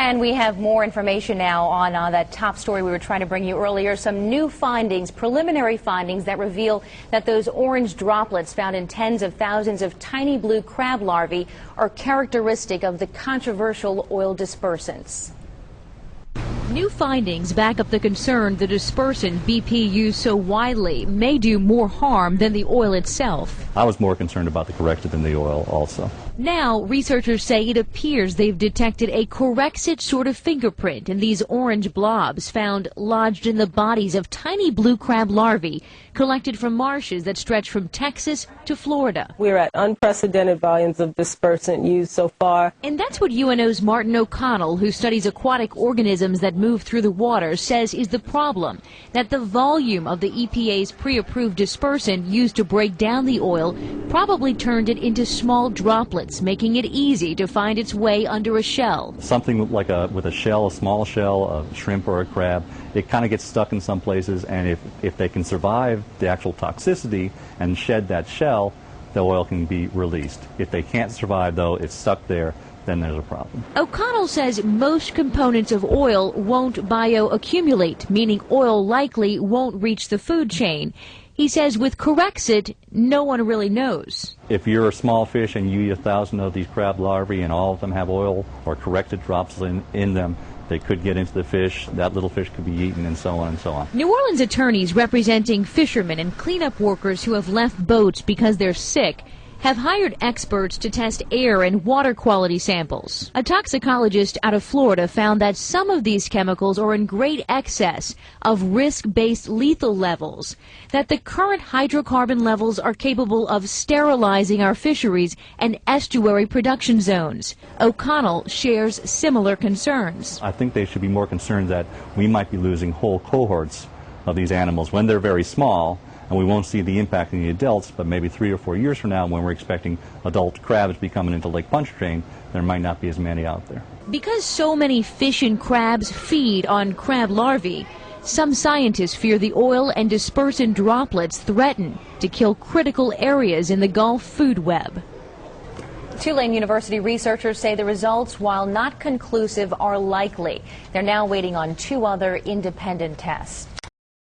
And we have more information now on that top story we were trying to bring you earlier. Some new findings, preliminary findings that reveal that those orange droplets found in tens of thousands of tiny blue crab larvae are characteristic of the controversial oil dispersants. New findings back up the concern the dispersant BP used so widely may do more harm than the oil itself. I was more concerned about the Corexit than the oil also. Now, researchers say it appears they've detected a Corexit sort of fingerprint in these orange blobs found lodged in the bodies of tiny blue crab larvae collected from marshes that stretch from Texas to Florida. We're at unprecedented volumes of dispersant used so far. And that's what UNO's Martin O'Connell, who studies aquatic organisms that move through the water, says is the problem, that the volume of the EPA's pre-approved dispersant used to break down the oil probably turned it into small droplets, making it easy to find its way under a shell. Something like with a shell, a small shell, a shrimp or a crab, it kind of gets stuck in some places, and if they can survive the actual toxicity and shed that shell, the oil can be released. If they can't survive, though, it's stuck there, then there's a problem. O'Connell says most components of oil won't bio-accumulate, meaning oil likely won't reach the food chain. He says with Corexit, no one really knows. If you're a small fish and you eat 1,000 of these crab larvae and all of them have oil or Corexit drops in them, they could get into the fish, that little fish could be eaten, and so on and so on. New Orleans attorneys representing fishermen and cleanup workers who have left boats because they're sick have hired experts to test air and water quality samples. A toxicologist out of Florida found that some of these chemicals are in great excess of risk-based lethal levels, that the current hydrocarbon levels are capable of sterilizing our fisheries and estuary production zones. O'Connell shares similar concerns. I think they should be more concerned that we might be losing whole cohorts of these animals when they're very small, and we won't see the impact in the adults, but maybe 3 or 4 years from now, when we're expecting adult crabs to be coming into Lake Pontchartrain, there might not be as many out there. Because so many fish and crabs feed on crab larvae, some scientists fear the oil and dispersant droplets threaten to kill critical areas in the Gulf food web. Tulane University researchers say the results, while not conclusive, are likely. They're now waiting on 2 other independent tests.